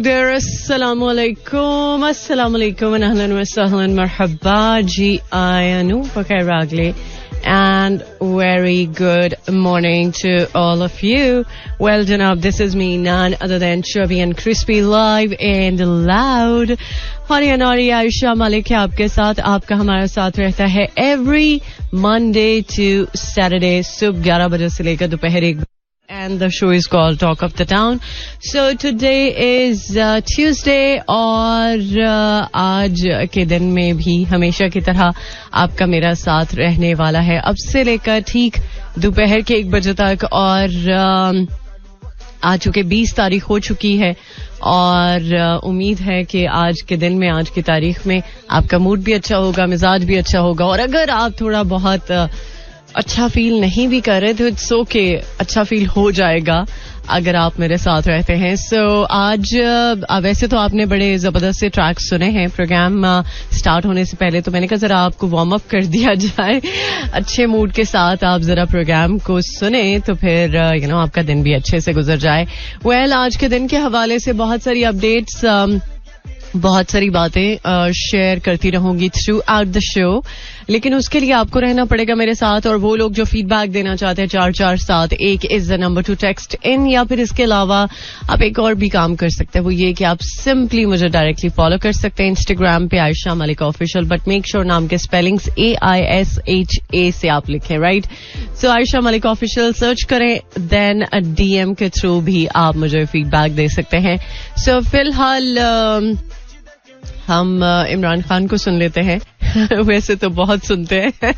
there, assalamualaikum and ahlan wa sahlan marhaba ji ayanu fakiragle and very good morning to all of you. Well janab, this is me, none other than Chubby and Crispy, live and loud. हरियाणारी Ayesha Malik है आपके साथ. आपका हमारा साथ रहता है every Monday to Saturday सुबह 11 बजे से लेकर दोपहर 1 and the show is called Talk of the Town. So today is Tuesday और आज के दिन में भी हमेशा की तरह आपका मेरा साथ रहने वाला है अब से लेकर ठीक दोपहर के 1 बजे तक. और आज चूंकि 20 तारीख हो चुकी है और उम्मीद है कि आज के दिन में, आज की तारीख में आपका मूड भी अच्छा होगा, मिजाज भी अच्छा होगा. और अगर आप थोड़ा बहुत अच्छा फील नहीं भी कर रहे तो इट्स ओके, अच्छा फील हो जाएगा अगर आप मेरे साथ रहते हैं. सो आज वैसे तो आपने बड़े जबरदस्त से ट्रैक सुने हैं प्रोग्राम स्टार्ट होने से पहले, तो मैंने कहा जरा आपको वार्म अप कर दिया जाए. अच्छे मूड के साथ आप जरा प्रोग्राम को सुने तो फिर आपका दिन भी अच्छे से गुजर जाए. वेल, आज के दिन के हवाले से बहुत सारी अपडेट्स, बहुत सारी बातें शेयर करती रहूंगी थ्रू आउट द शो, लेकिन उसके लिए आपको रहना पड़ेगा मेरे साथ. और वो लोग जो फीडबैक देना चाहते हैं 4471 is the number two text in, या फिर इसके अलावा आप एक और भी काम कर सकते हैं, वो ये कि आप सिंपली मुझे डायरेक्टली फॉलो कर सकते हैं इंस्टाग्राम पे Ayesha Malik official, but make sure नाम के स्पेलिंग्स AISHA से आप लिखें, राइट. सो आयशा मलिक ऑफिशियल सर्च करें, देन DM के थ्रू भी आप मुझे फीडबैक दे सकते हैं. सो फिलहाल हम इमरान खान को सुन लेते हैं. वैसे तो बहुत सुनते हैं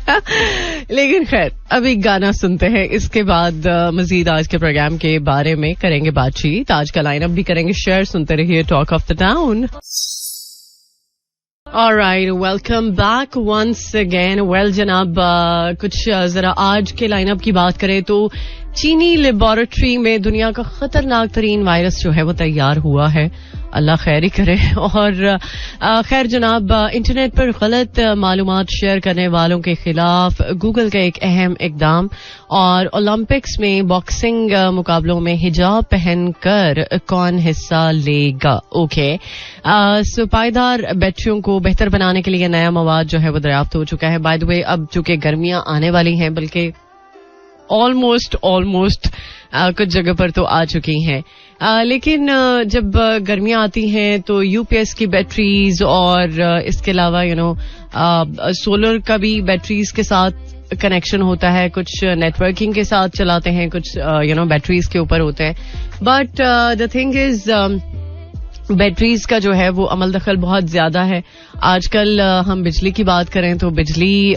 लेकिन खैर अभी गाना सुनते हैं. इसके बाद मजीद आज के प्रोग्राम के बारे में करेंगे बातचीत, आज का लाइनअप भी करेंगे शेयर. सुनते रहिए talk of the town. Alright, welcome back once again. Well जनाब, कुछ जरा आज के लाइनअप की बात करें तो चीनी लेबोरेटरी में दुनिया का खतरनाक तरीन वायरस जो है वो तैयार हुआ है. अल्लाह खैर ही करे. और खैर जनाब, इंटरनेट पर गलत मालूमात शेयर करने वालों के खिलाफ गूगल का एक अहम इकदाम. और ओलंपिक्स में बॉक्सिंग मुकाबलों में हिजाब पहनकर कौन हिस्सा लेगा. ओके, सो पायदार बैटरियों को बेहतर बनाने के लिए नया मवाद जो है वो दरियाफ्त हो चुका है. बाय द वे, अब चूंकि गर्मियां आने वाली हैं, बल्कि ऑलमोस्ट कुछ जगह पर तो आ चुकी हैं, लेकिन जब गर्मियां आती हैं तो यूपीएस की बैटरीज और इसके अलावा सोलर का भी बैटरीज के साथ कनेक्शन होता है. कुछ नेटवर्किंग के साथ चलाते हैं, कुछ बैटरीज के ऊपर होते हैं. But the thing is batteries का जो है वो अमल दखल बहुत ज्यादा है. आजकल हम बिजली की बात करें तो बिजली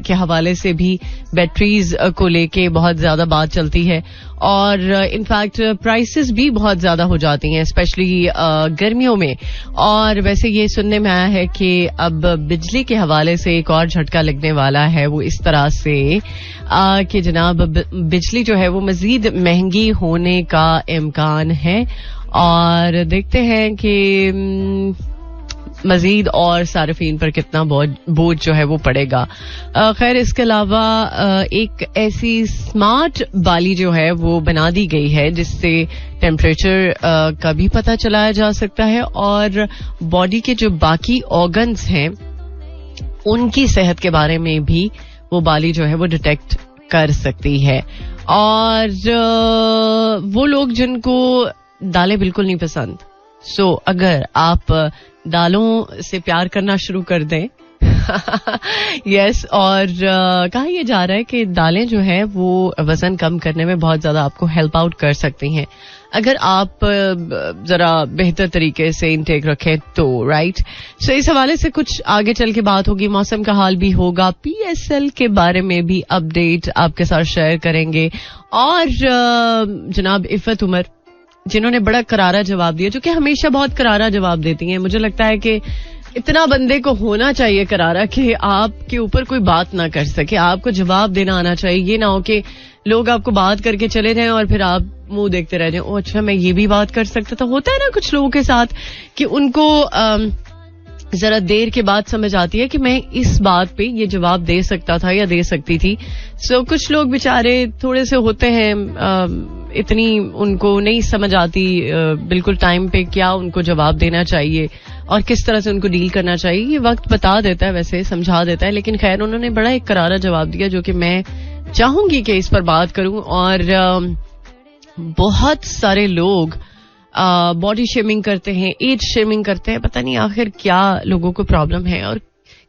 के हवाले से भी बैटरीज को लेके बहुत ज्यादा बात चलती है. और इनफैक्ट प्राइसेस भी बहुत ज्यादा हो जाती हैं, स्पेशली गर्मियों में. और वैसे ये सुनने में आया है कि अब बिजली के हवाले से एक और झटका लगने वाला है, वो इस तरह से कि जनाब बिजली जो है वो मजीद महंगी होने का इम्कान है. और देखते हैं कि मजीद और सार्फिन पर कितना बोझ जो है वो पड़ेगा. खैर, इसके अलावा एक ऐसी स्मार्ट बाली जो है वो बना दी गई है जिससे टेम्परेचर का भी पता चलाया जा सकता है और बॉडी के जो बाकी ऑर्गन्स हैं उनकी सेहत के बारे में भी वो बाली जो है वो डिटेक्ट कर सकती है. और वो लोग जिनको दालें बिल्कुल नहीं पसंद, सो अगर आप दालों से प्यार करना शुरू कर दें यस. और कहा यह जा रहा है कि दालें जो है वो वजन कम करने में बहुत ज्यादा आपको हेल्प आउट कर सकती हैं अगर आप जरा बेहतर तरीके से इनटेक रखें तो, राइट. सो इस हवाले से कुछ आगे चल के बात होगी, मौसम का हाल भी होगा, PSL के बारे में भी अपडेट आपके साथ शेयर करेंगे. और जनाब इफ़त उमर जिन्होंने बड़ा करारा जवाब दिया, जो कि हमेशा बहुत करारा जवाब देती हैं, मुझे लगता है कि इतना बंदे को होना चाहिए करारा कि आपके ऊपर कोई बात ना कर सके, आपको जवाब देना आना चाहिए. ये ना हो कि लोग आपको बात करके चले जाएं और फिर आप मुंह देखते रह जाएं, ओ अच्छा मैं ये भी बात कर सकता था. होता है ना कुछ लोगों के साथ कि उनको जरा देर के बाद समझ आती है कि मैं इस बात पे ये जवाब दे सकता था या दे सकती थी. सो कुछ लोग बेचारे थोड़े से होते हैं इतनी उनको नहीं समझ आती बिल्कुल टाइम पे क्या उनको जवाब देना चाहिए और किस तरह से उनको डील करना चाहिए. ये वक्त बता देता है, वैसे समझा देता है. लेकिन खैर उन्होंने बड़ा एक करारा जवाब दिया जो कि मैं चाहूंगी कि इस पर बात करूं. और बहुत सारे लोग बॉडी शेमिंग करते हैं, एज शेमिंग करते हैं. पता नहीं आखिर क्या लोगों को प्रॉब्लम है और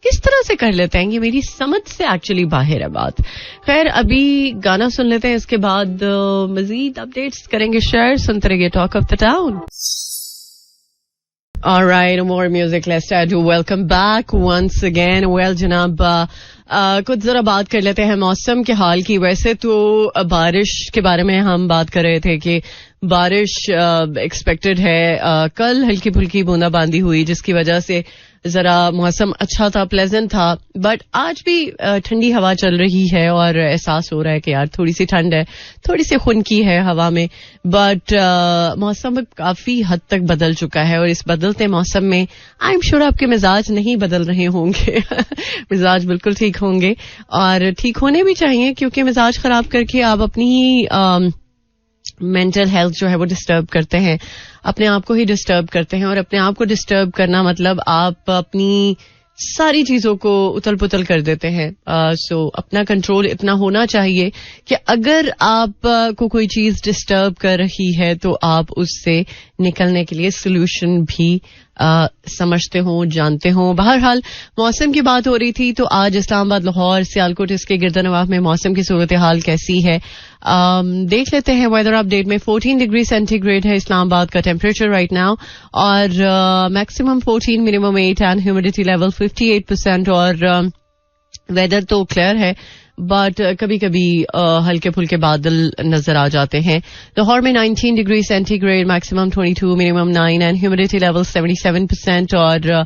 किस तरह से कर लेते हैं. ये मेरी समझ से एक्चुअली बाहर है बात. खैर अभी गाना सुन लेते हैं, इसके बाद मजीद अपडेट्स करेंगे शेयर. सुनते रहिए talk of the town. Alright, more music. Let's do welcome back once again. Well, जनाब कुछ जरा बात कर लेते हैं मौसम के हाल की. वैसे तो बारिश के बारे में हम बात कर रहे थे कि बारिश एक्सपेक्टेड है. कल हल्की फुल्की बूंदाबांदी हुई जिसकी वजह से जरा मौसम अच्छा था, प्लेजेंट था. बट आज भी ठंडी हवा चल रही है और एहसास हो रहा है कि यार थोड़ी सी ठंड है, थोड़ी सी खुनकी है हवा में. बट मौसम काफी हद तक बदल चुका है और इस बदलते मौसम में आई एम श्योर आपके मिजाज नहीं बदल रहे होंगे. मिजाज बिल्कुल ठीक होंगे और ठीक होने भी चाहिए, क्योंकि मिजाज खराब करके आप अपनी ही मेंटल हेल्थ जो है वो डिस्टर्ब करते हैं, अपने आप को ही डिस्टर्ब करते हैं. और अपने आप को डिस्टर्ब करना मतलब आप अपनी सारी चीजों को उथल पुथल कर देते हैं. सो अपना कंट्रोल इतना होना चाहिए कि अगर आप को कोई चीज डिस्टर्ब कर रही है तो आप उससे निकलने के लिए सोल्यूशन भी समझते हो, जानते हो. बहरहाल मौसम की बात हो रही थी तो आज इस्लामाबाद, लाहौर, सियालकोट इसके गिरदनवाह में मौसम की सूरत हाल कैसी है देख लेते हैं. वेदर अपडेट में 14 डिग्री सेंटीग्रेड है इस्लामाबाद का टेम्परेचर राइट नाउ और maximum 14, minimum 8 and humidity level 58%. और वेदर तो क्लियर है बट कभी कभी हल्के फुल्के बादल नजर आ जाते हैं. लाहौर में 19 degree centigrade, maximum 22, minimum 9 and humidity level 77%. और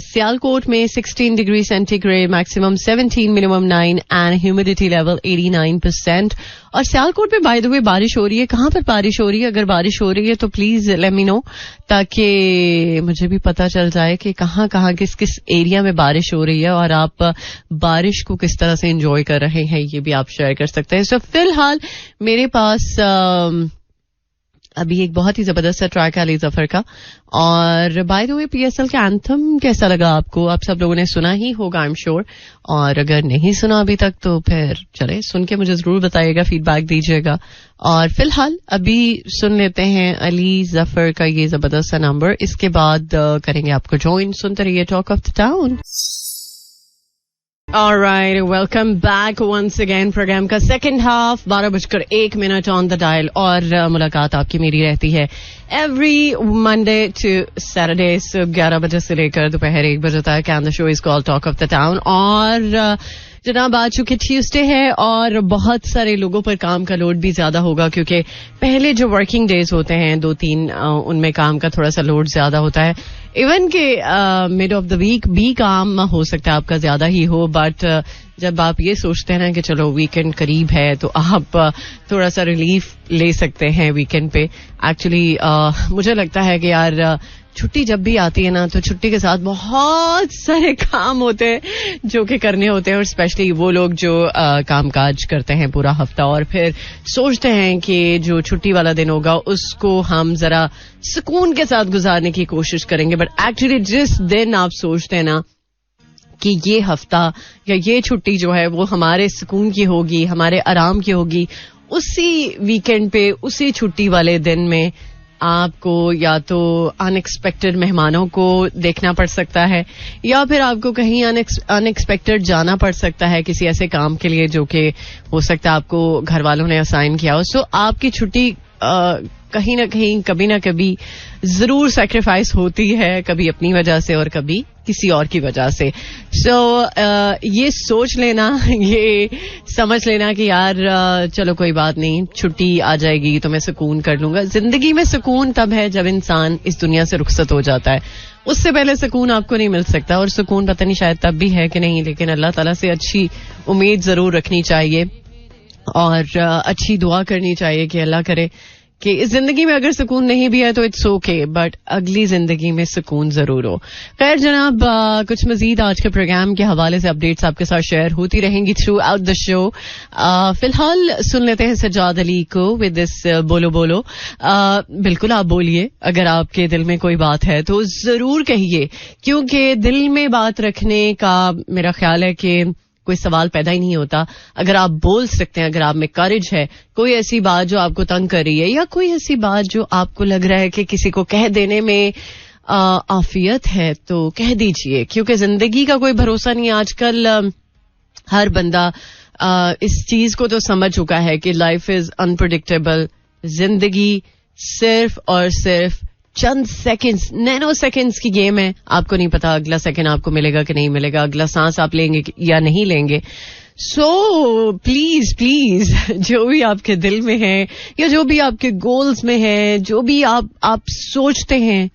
सियालकोट में 16 degree centigrade, maximum 17, minimum 9 and humidity level 89%. और सियालकोट में बाय द वे बारिश हो रही है. कहाँ पर बारिश हो रही है? अगर बारिश हो रही है तो प्लीज लेट मी नो, ताकि मुझे भी पता चल जाए कि कहाँ कहाँ किस किस एरिया में बारिश हो रही है और आप बारिश को किस तरह से एंजॉय कर रहे हैं, ये भी आप शेयर कर सकते हैं. सो फिलहाल मेरे पास अभी एक बहुत ही जबरदस्त ट्रैक है अली जफर का. और बाय द वे पीएसएल का एंथम कैसा लगा आपको? आप सब लोगों ने सुना ही होगा आई एम श्योर. और अगर नहीं सुना अभी तक तो फिर चले सुन के मुझे जरूर बताइएगा, फीडबैक दीजिएगा. और फिलहाल अभी सुन लेते हैं अली जफर का ये जबरदस्त सा नंबर. इसके बाद करेंगे आपको ज्वाइन. सुनते रहिए talk of the town. Alright, welcome back once again. Programme का second half 12:01 on the dial. और मुलाकात आपकी मेरी रहती है एवरी मंडे टू सैटरडे 11 बजे से लेकर दोपहर 1 बजे तक. And the show is called talk of the town. और जनाब आज चूंकि ट्यूसडे है और बहुत सारे लोगों पर काम का लोड भी ज्यादा होगा, क्योंकि पहले जो वर्किंग डेज होते हैं 2-3 उनमें काम का थोड़ा सा लोड ज्यादा होता है. इवन के मिड ऑफ द वीक भी काम हो सकता है आपका ज्यादा ही हो. बट जब आप ये सोचते हैं ना कि चलो वीकेंड करीब है तो आप थोड़ा सा रिलीफ ले सकते हैं वीकेंड पे. एक्चुअली मुझे लगता है कि यार छुट्टी जब भी आती है ना तो छुट्टी के साथ बहुत सारे काम होते हैं जो कि करने होते हैं. और स्पेशली वो लोग जो काम काज करते हैं पूरा हफ्ता और फिर सोचते हैं कि जो छुट्टी वाला दिन होगा उसको हम जरा सुकून के साथ गुजारने की कोशिश करेंगे. बट एक्चुअली जिस दिन आप सोचते हैं ना कि ये हफ्ता या ये छुट्टी जो है वो हमारे सुकून की होगी, हमारे आराम की होगी, उसी वीकेंड पे उसी छुट्टी वाले दिन में आपको या तो अनएक्सपेक्टेड मेहमानों को देखना पड़ सकता है या फिर आपको कहीं अनएक्सपेक्टेड जाना पड़ सकता है किसी ऐसे काम के लिए जो कि हो सकता है आपको घर वालों ने असाइन किया हो. सो आपकी छुट्टी कहीं ना कहीं कभी ना कभी जरूर सैक्रिफाइस होती है, कभी अपनी वजह से और कभी किसी और की वजह से. सो ये सोच लेना, ये समझ लेना कि यार चलो कोई बात नहीं, छुट्टी आ जाएगी तो मैं सुकून कर लूंगा. जिंदगी में सुकून तब है जब इंसान इस दुनिया से रुखसत हो जाता है. उससे पहले सुकून आपको नहीं मिल सकता. और सुकून पता नहीं शायद तब भी है कि नहीं, लेकिन अल्लाह ताला से अच्छी उम्मीद जरूर रखनी चाहिए और अच्छी दुआ करनी चाहिए कि अल्लाह करे कि इस जिंदगी में अगर सुकून नहीं भी है तो इट्स ओके, बट अगली जिंदगी में सुकून जरूर हो. खैर जनाब, कुछ मजीद आज के प्रोग्राम के हवाले से अपडेट्स आपके साथ शेयर होती रहेंगी थ्रू आउट द शो. फिलहाल सुन लेते हैं सज्जाद अली को विद दिस बोलो बोलो. बिल्कुल आप बोलिए, अगर आपके दिल में कोई बात है तो जरूर कहिए, क्योंकि दिल में बात रखने का मेरा ख्याल है कि कोई सवाल पैदा ही नहीं होता. अगर आप बोल सकते हैं, अगर आप में करेज है, कोई ऐसी बात जो आपको तंग कर रही है या कोई ऐसी बात जो आपको लग रहा है कि किसी को कह देने में आफियत है, तो कह दीजिए, क्योंकि जिंदगी का कोई भरोसा नहीं. आजकल हर बंदा इस चीज को तो समझ चुका है कि लाइफ इज अनप्रेडिक्टेबल. जिंदगी सिर्फ और सिर्फ चंद सेकंड्स, नैनो सेकंड्स की गेम है. आपको नहीं पता अगला सेकंड आपको मिलेगा कि नहीं मिलेगा, अगला सांस आप लेंगे या नहीं लेंगे. सो प्लीज प्लीज जो भी आपके दिल में है या जो भी आपके गोल्स में है, जो भी आप सोचते हैं,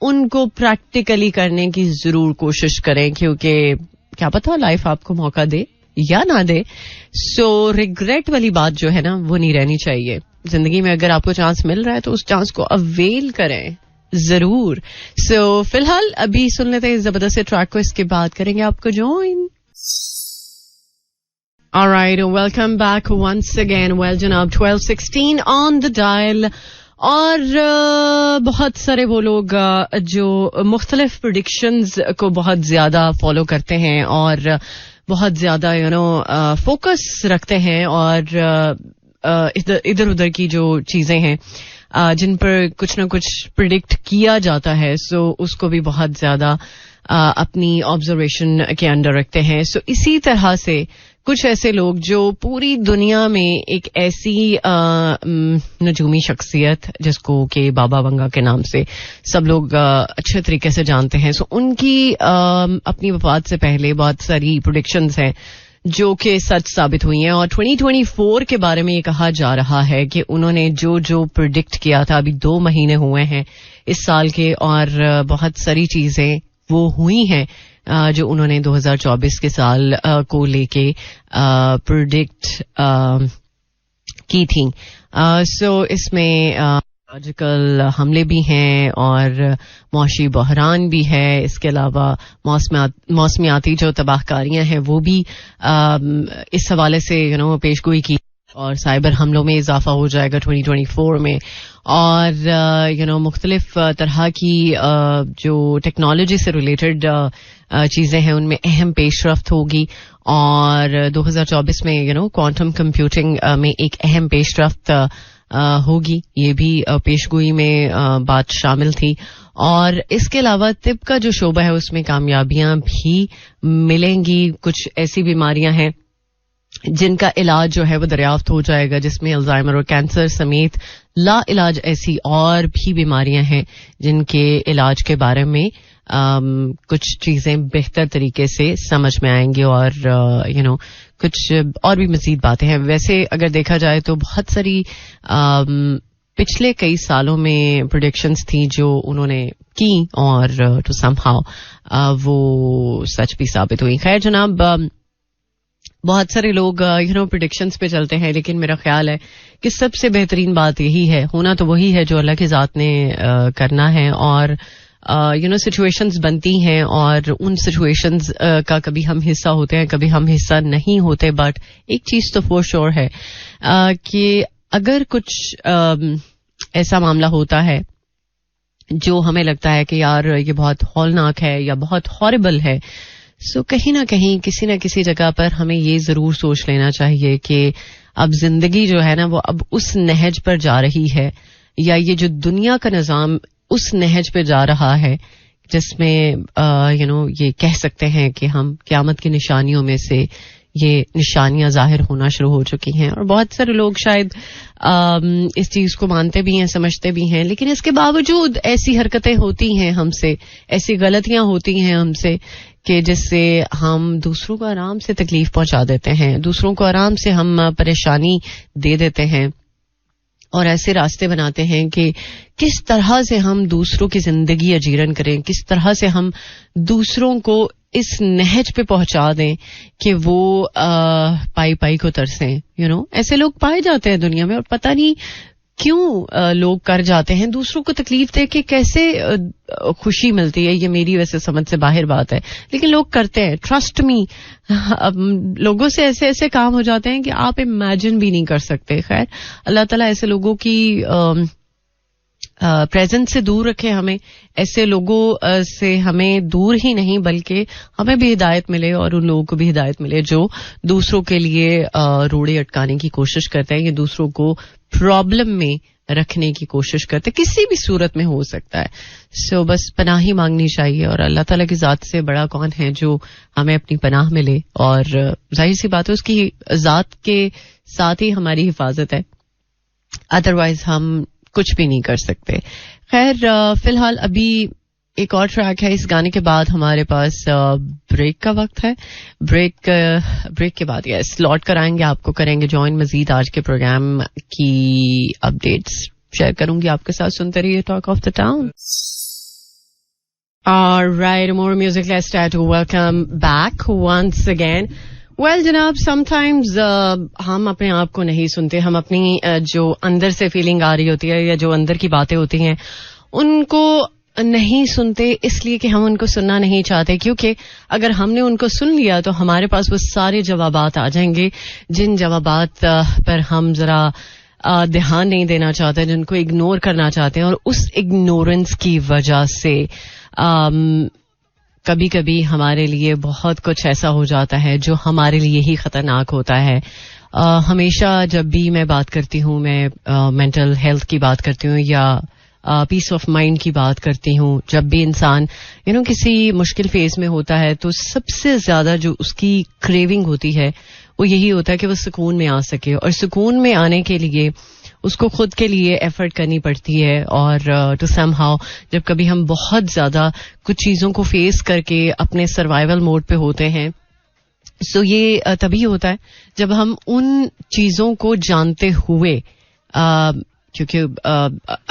उनको प्रैक्टिकली करने की जरूर कोशिश करें, क्योंकि क्या पता लाइफ आपको मौका दे या ना दे. सो रिग्रेट वाली बात जो है ना, वो नहीं रहनी चाहिए. जिंदगी में अगर आपको चांस मिल रहा है तो उस चांस को अवेल करें जरूर. सो फिलहाल अभी सुन लेते हैं जबरदस्त ट्रैक को, इसके बाद करेंगे आपको join. Alright, welcome back once again. Well जनाब, 12:16 ऑन द डायल. और बहुत सारे वो लोग जो मुख्तलिफ प्रेडिक्शंस को बहुत ज्यादा फॉलो करते हैं और बहुत ज्यादा फोकस रखते हैं, और इधर उधर की जो चीजें हैं जिन पर कुछ ना कुछ प्रिडिक्ट किया जाता है, सो उसको भी बहुत ज्यादा अपनी ऑब्जर्वेशन के अंडर रखते हैं. सो इसी तरह से कुछ ऐसे लोग जो पूरी दुनिया में एक ऐसी नजूमी शख्सियत जिसको के बाबा वंगा के नाम से सब लोग अच्छे तरीके से जानते हैं, सो उनकी अपनी वफात से पहले बहुत सारी प्रेडिक्शंस हैं जो कि सच साबित हुई हैं. और 2024 के बारे में ये कहा जा रहा है कि उन्होंने जो प्रिडिक्ट किया था, अभी 2 महीने हुए हैं इस साल के, और बहुत सारी चीजें वो हुई हैं जो उन्होंने 2024 के साल को लेके प्रिडिक्ट की थी. सो इसमें लॉजिकल हमले भी हैं और मौशी बहरान भी है. इसके अलावा मौसमियाती जो तबाहकारियां हैं वो भी इस हवाले से पेशगोई की, और साइबर हमलों में इजाफा हो जाएगा 2024 में. और मुख्तलिफ तरह की जो टेक्नोलॉजी से रिलेटेड चीजें हैं उनमें अहम पेशरफ्त होगी. और 2024 में क्वांटम कंप्यूटिंग में एक अहम पेशरफ्त होगी. ये भी पेशगोई में बात शामिल थी. और इसके अलावा तिब का जो शोबा है उसमें कामयाबियां भी मिलेंगी. कुछ ऐसी बीमारियां हैं जिनका इलाज जो है वो दरियाफ्त हो जाएगा, जिसमें अल्जाइमर और कैंसर समेत ला इलाज ऐसी और भी बीमारियां हैं जिनके इलाज के बारे में कुछ चीजें बेहतर तरीके से समझ में आएंगी. और कुछ और भी मजीद बातें हैं. वैसे अगर देखा जाए तो बहुत सारी पिछले कई सालों में प्रेडिक्शंस थी जो उन्होंने की, और टू समहाउ वो सच भी साबित हुई. खैर जनाब, बहुत सारे लोग प्रेडिक्शंस पे चलते हैं, लेकिन मेरा ख्याल है कि सबसे बेहतरीन बात यही है, होना तो वही है जो अल्लाह की जात ने करना है. और सिचुएशंस बनती हैं और उन सिचुएशंस का कभी हम हिस्सा होते हैं, कभी हम हिस्सा नहीं होते. बट एक चीज तो फॉर श्योर है कि अगर कुछ ऐसा मामला होता है जो हमें लगता है कि यार ये बहुत हौलनाक है या बहुत हॉरिबल है, सो कहीं ना कहीं किसी न किसी जगह पर हमें ये जरूर सोच लेना चाहिए कि अब जिंदगी जो है ना वो अब उस नहज पर जा रही है, या ये जो दुनिया का निजाम उस नहज पे जा रहा है जिसमें ये कह सकते हैं कि हम क़यामत की निशानियों में से ये निशानियां जाहिर होना शुरू हो चुकी हैं. और बहुत सारे लोग शायद इस चीज को मानते भी हैं, समझते भी हैं, लेकिन इसके बावजूद ऐसी हरकतें होती हैं हमसे, ऐसी गलतियां होती हैं हमसे कि जिससे हम दूसरों को आराम से तकलीफ पहुंचा देते हैं, दूसरों को आराम से हम परेशानी दे देते हैं, और ऐसे रास्ते बनाते हैं कि किस तरह से हम दूसरों की जिंदगी अजीरन करें, किस तरह से हम दूसरों को इस नहज पे पहुंचा दें कि वो पाई पाई को तरसें. ऐसे लोग पाए जाते हैं दुनिया में, और पता नहीं क्यों लोग कर जाते हैं, दूसरों को तकलीफ दे के कैसे खुशी मिलती है, ये मेरी वैसे समझ से बाहर बात है, लेकिन लोग करते हैं. ट्रस्ट मी, लोगों से ऐसे ऐसे काम हो जाते हैं कि आप इमेजिन भी नहीं कर सकते. खैर, अल्लाह ताला ऐसे लोगों की प्रेजेंस से दूर रखे हमें, ऐसे लोगों से हमें दूर ही नहीं बल्कि हमें भी हिदायत मिले और उन लोगों को भी हिदायत मिले जो दूसरों के लिए रोड़े अटकाने की कोशिश करते हैं या दूसरों को प्रॉब्लम में रखने की कोशिश करते हैं, किसी भी सूरत में हो सकता है. सो बस पनाह ही मांगनी चाहिए और अल्लाह ताला की जात से बड़ा कौन है जो हमें अपनी पनाह मिले, और जाहिर सी बात है उसकी जात के साथ ही हमारी हिफाजत है, अदरवाइज हम कुछ भी नहीं कर सकते. खैर, फिलहाल अभी एक और ट्रैक है. इस गाने के बाद हमारे पास ब्रेक का वक्त है. ब्रेक के बाद यस लौट कर आएंगे, आपको करेंगे ज्वाइन मजीद आज के प्रोग्राम की अपडेट्स शेयर करूंगी आपके साथ. सुनते रहिए talk of the town. Alright, more music. Let's try to welcome back once again. Well, जनाब, sometimes हम अपने आप को नहीं सुनते. हम अपनी जो अंदर से फीलिंग आ रही होती है या जो अंदर की बातें होती हैं उनको नहीं सुनते, इसलिए कि हम उनको सुनना नहीं चाहते, क्योंकि अगर हमने उनको सुन लिया तो हमारे पास वो सारे जवाबात आ जाएंगे जिन जवाबात पर हम जरा ध्यान नहीं देना चाहते, जिनको इग्नोर करना चाहते हैं. और उस इग्नोरेंस की वजह से कभी कभी हमारे लिए बहुत कुछ ऐसा हो जाता है जो हमारे लिए ही खतरनाक होता है. हमेशा जब भी मैं बात करती हूँ, मैं मेंटल हेल्थ की बात करती हूँ या पीस ऑफ माइंड की बात करती हूँ, जब भी इंसान किसी मुश्किल फेज में होता है तो सबसे ज्यादा जो उसकी क्रेविंग होती है वो यही होता है कि वो सुकून में आ सके, और सुकून में आने के लिए उसको खुद के लिए एफर्ट करनी पड़ती है. और टू समहाउ जब कभी हम बहुत ज्यादा कुछ चीजों को फेस करके अपने सर्वाइवल मोड पे होते हैं, सो ये तभी होता है जब हम उन चीजों को जानते हुए, क्योंकि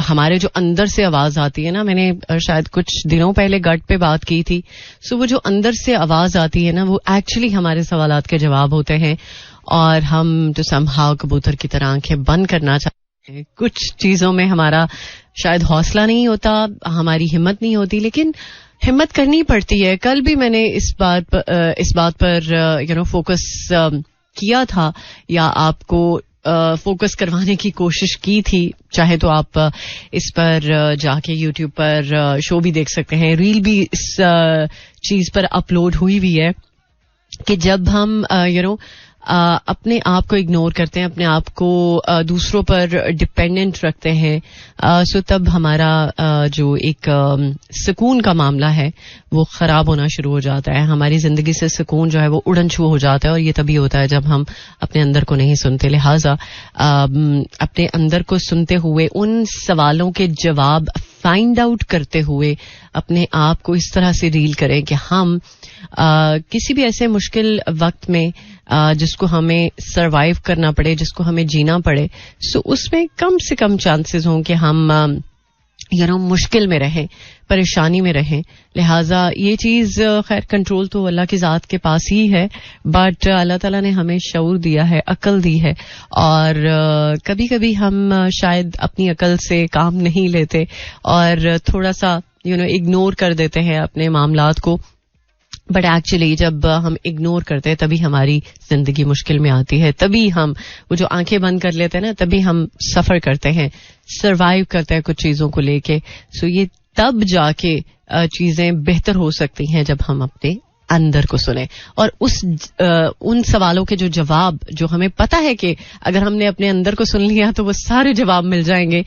हमारे जो अंदर से आवाज आती है ना, मैंने शायद कुछ दिनों पहले गट पे बात की थी, सो वो जो अंदर से आवाज आती है ना, वो एक्चुअली हमारे सवालात के जवाब होते हैं. और हम तो समहाउ कबूतर की तरह आंखें बंद करना चाहते हैं. कुछ चीजों में हमारा शायद हौसला नहीं होता, हमारी हिम्मत नहीं होती, लेकिन हिम्मत करनी पड़ती है. कल भी मैंने इस बात पर फोकस किया था या आपको फोकस करवाने की कोशिश की थी. चाहे तो आप इस पर जाके यूट्यूब पर शो भी देख सकते हैं, रील भी इस चीज पर अपलोड हुई भी है कि जब हम अपने आप को इग्नोर करते हैं, अपने आप को दूसरों पर डिपेंडेंट रखते हैं, सो तब हमारा जो एक सुकून का मामला है वो खराब होना शुरू हो जाता है. हमारी जिंदगी से सुकून जो है वो उड़न छू हो जाता है, और ये तभी होता है जब हम अपने अंदर को नहीं सुनते. लिहाजा अपने अंदर को सुनते हुए, उन सवालों के जवाब फाइंड आउट करते हुए अपने आप को इस तरह से डील करें कि हम किसी भी ऐसे मुश्किल वक्त में जिसको हमें सरवाइव करना पड़े, जिसको हमें जीना पड़े, सो उसमें कम से कम चांसेस हों कि हम मुश्किल में रहें, परेशानी में रहें. लिहाजा ये चीज खैर कंट्रोल तो अल्लाह की जात के पास ही है, बट अल्लाह ताला ने हमें शऊर दिया है, अकल दी है, और कभी कभी हम शायद अपनी अकल से काम नहीं लेते और थोड़ा सा इग्नोर कर देते हैं अपने मामलात को. बट एक्चुअली जब हम इग्नोर करते हैं तभी हमारी जिंदगी मुश्किल में आती है, तभी हम वो जो आंखें बंद कर लेते हैं ना, तभी हम सफर करते हैं, सरवाइव करते हैं कुछ चीजों को लेके. सो ये तब जाके चीजें बेहतर हो सकती हैं जब हम अपने अंदर को सुने, और उन सवालों के जो जवाब जो हमें पता है कि अगर हमने अपने अंदर को सुन लिया तो वो सारे जवाब मिल जाएंगे,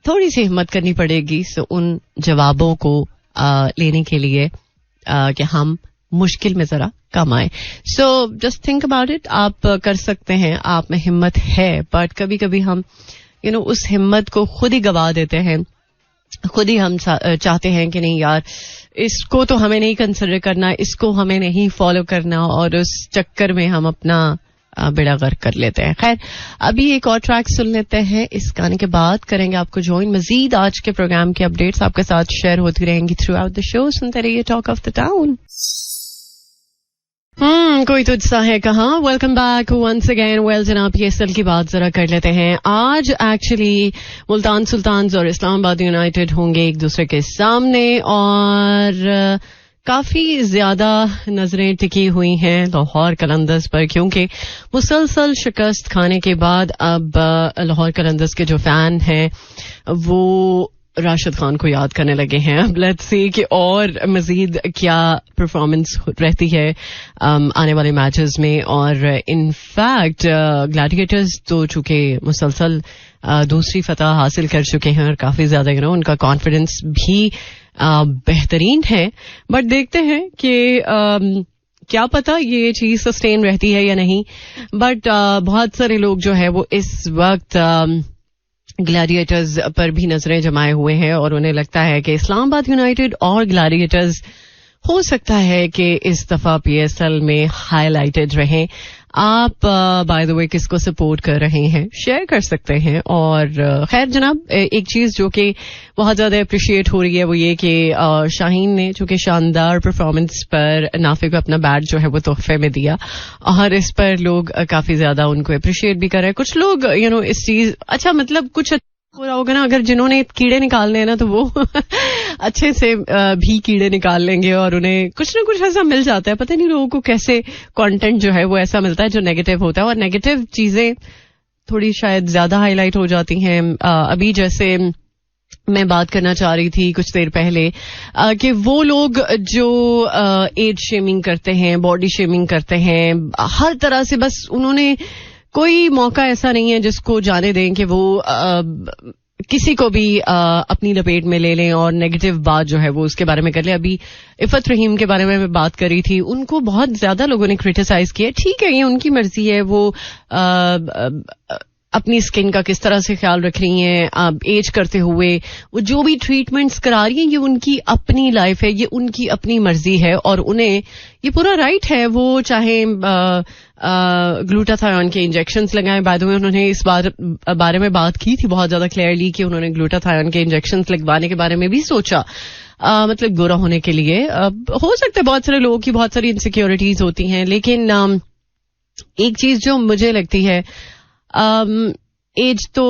थोड़ी सी हिम्मत करनी पड़ेगी. सो उन जवाबों को लेने के लिए कि हम मुश्किल में जरा कम आए. So just think about it. आप कर सकते हैं, आप में हिम्मत है, बट कभी कभी हम उस हिम्मत को खुद ही गवा देते हैं. खुद ही हम चाहते हैं कि नहीं यार, इसको तो हमें नहीं कंसिडर करना, इसको हमें नहीं फॉलो करना, और उस चक्कर में हम अपना बेड़ा गर्क कर लेते हैं. खैर, अभी एक और ट्रैक सुन लेते हैं. इस गाने के बाद करेंगे आपको ज्वाइन. मजीद आज के प्रोग्राम की अपडेट्स आपके साथ शेयर होती रहेंगी थ्रू आउट द शो. सुनते रहिए टॉक ऑफ द टाउन. कोई तुझसा है कहाँ. Welcome back once again. Well जनाब, PSL की बात जरा कर लेते हैं. आज एक्चुअली मुल्तान सुल्तान्स और इस्लामाबाद यूनाइटेड होंगे एक दूसरे के सामने और काफी ज्यादा नजरें टिकी हुई हैं लाहौर कलंदर्स पर, क्योंकि मुसलसल शिकस्त खाने के बाद अब लाहौर कलंदर्स के जो फैन हैं वो राशिद खान को याद करने लगे हैं. अब लेट्स सी कि और मजीद क्या परफॉर्मेंस रहती है आने वाले मैचेस में. और इनफैक्ट ग्लैडिएटर्स तो चूंकि मुसलसल दूसरी फतह हासिल कर चुके हैं और काफी ज्यादा उनका कॉन्फिडेंस भी बेहतरीन है. बट देखते हैं कि क्या पता ये चीज सस्टेन रहती है या नहीं. बट बहुत सारे लोग जो है वो इस वक्त ग्लैडिएटर्स पर भी नजरें जमाए हुए हैं और उन्हें लगता है कि इस्लामाबाद यूनाइटेड और ग्लैडिएटर्स हो सकता है कि इस दफा PSL में हाईलाइटेड रहें. आप बाय द वे किसको सपोर्ट कर रहे हैं शेयर कर सकते हैं. और खैर जनाब, एक चीज जो कि बहुत ज्यादा अप्रिशिएट हो रही है वो ये कि शाहीन ने चूंकि शानदार परफॉर्मेंस पर नाफे को अपना बैट जो है वो तोहफे में दिया और इस पर लोग काफी ज्यादा उनको अप्रिशिएट भी कर रहे हैं. कुछ लोग इस चीज अच्छा मतलब कुछ हो रहा होगा ना, अगर जिन्होंने कीड़े निकालने हैं ना तो वो अच्छे से भी कीड़े निकाल लेंगे और उन्हें कुछ ना कुछ ऐसा मिल जाता है. पता नहीं लोगों को कैसे कंटेंट जो है वो ऐसा मिलता है जो नेगेटिव होता है और नेगेटिव चीजें थोड़ी शायद ज्यादा हाईलाइट हो जाती हैं. अभी जैसे मैं बात करना चाह रही थी कुछ देर पहले कि वो लोग जो एज शेमिंग करते हैं, बॉडी शेमिंग करते हैं, हर तरह से बस उन्होंने कोई मौका ऐसा नहीं है जिसको जाने दें कि वो किसी को भी अपनी लपेट में ले लें और नेगेटिव बात जो है वो उसके बारे में कर ले. अभी इफ़त रहीम के बारे में मैं बात कर रही थी, उनको बहुत ज्यादा लोगों ने क्रिटिसाइज किया. ठीक है, ये उनकी मर्जी है, वो अपनी स्किन का किस तरह से ख्याल रख रही हैं एज करते हुए, वो जो भी ट्रीटमेंट्स करा रही हैं ये उनकी अपनी लाइफ है, ये उनकी अपनी मर्जी है और उन्हें ये पूरा राइट है. वो चाहे ग्लूटाथायोन के इंजेक्शंस लगाएं. बाय द वे उन्होंने इस बारे में बात की थी बहुत ज्यादा क्लियरली कि उन्होंने ग्लूटाथायोन के इंजेक्शंस लगवाने के बारे में भी सोचा, मतलब गोरा होने के लिए. हो सकता है बहुत सारे लोगों की बहुत सारी इनसिक्योरिटीज होती हैं, लेकिन एक चीज जो मुझे लगती है एज तो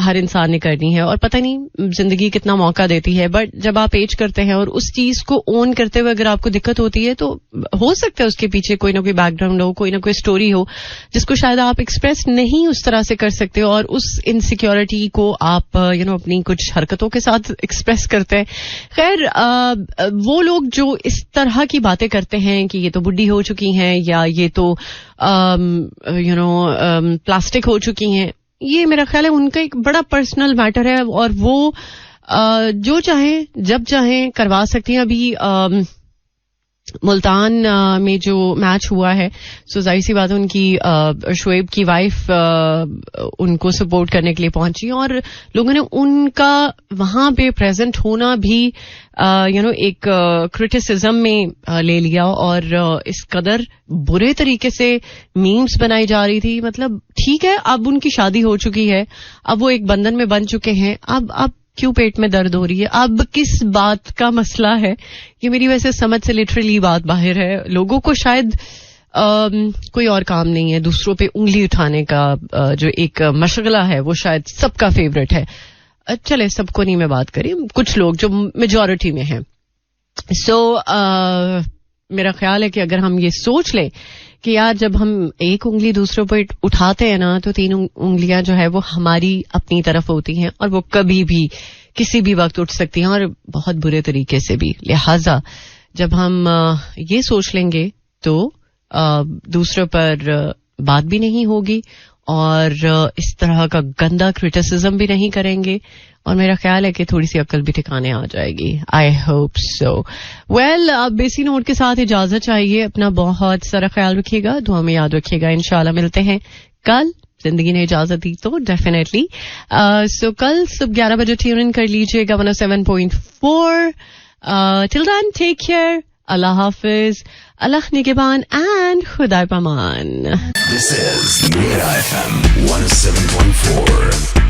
हर इंसान ने करनी है और पता नहीं जिंदगी कितना मौका देती है. बट जब आप एज करते हैं और उस चीज को ओन करते हुए अगर आपको दिक्कत होती है तो हो सकता है उसके पीछे कोई ना कोई बैकग्राउंड हो, कोई ना कोई स्टोरी हो जिसको शायद आप एक्सप्रेस नहीं उस तरह से कर सकते हो और उस इनसिक्योरिटी को आप अपनी कुछ हरकतों के साथ एक्सप्रेस करते हैं. खैर वो लोग जो इस तरह की बातें करते हैं कि ये तो बुढ़ी हो चुकी हैं या ये तो प्लास्टिक हो चुकी हैं, ये मेरा ख्याल है उनका एक बड़ा पर्सनल मैटर है और वो जो चाहें जब चाहें करवा सकती हैं. अभी मुल्तान में जो मैच हुआ है सो जाहिर सी बात है उनकी शोएब की वाइफ उनको सपोर्ट करने के लिए पहुंची और लोगों ने उनका वहां पे प्रेजेंट होना भी एक क्रिटिसिज्म में ले लिया और इस कदर बुरे तरीके से मीम्स बनाई जा रही थी. मतलब ठीक है, अब उनकी शादी हो चुकी है, अब वो एक बंधन में बन चुके हैं, अब क्यों पेट में दर्द हो रही है, अब किस बात का मसला है. ये मेरी वैसे समझ से लिटरली बात बाहर है. लोगों को शायद कोई और काम नहीं है, दूसरों पे उंगली उठाने का जो एक मशगला है वो शायद सबका फेवरेट है. चले सबको नहीं मैं बात करी, कुछ लोग जो मेजॉरिटी में हैं. सो मेरा ख्याल है कि अगर हम ये सोच लें कि यार जब हम एक उंगली दूसरों पर उठाते हैं ना तो तीन उंगलियां जो है वो हमारी अपनी तरफ होती हैं और वो कभी भी किसी भी वक्त उठ सकती हैं और बहुत बुरे तरीके से भी. लिहाजा जब हम ये सोच लेंगे तो दूसरों पर बात भी नहीं होगी और इस तरह का गंदा क्रिटिसिज्म भी नहीं करेंगे और मेरा ख्याल है कि थोड़ी सी अक्ल भी ठिकाने आ जाएगी. I hope so. वेल, अब इसी नोट के साथ इजाजत चाहिए. अपना बहुत सारा ख्याल रखिएगा, दुआ में याद रखिएगा. इंशाल्लाह मिलते हैं कल, जिंदगी ने इजाजत दी तो डेफिनेटली. सो कल सुबह 11 बजे ट्यून इन कर लीजिएगा 107.4. Till then take care. अल्लाह हाफिज, अल्लाह निगहबान एंड खुदा पमान. This is Mira FM 107.4.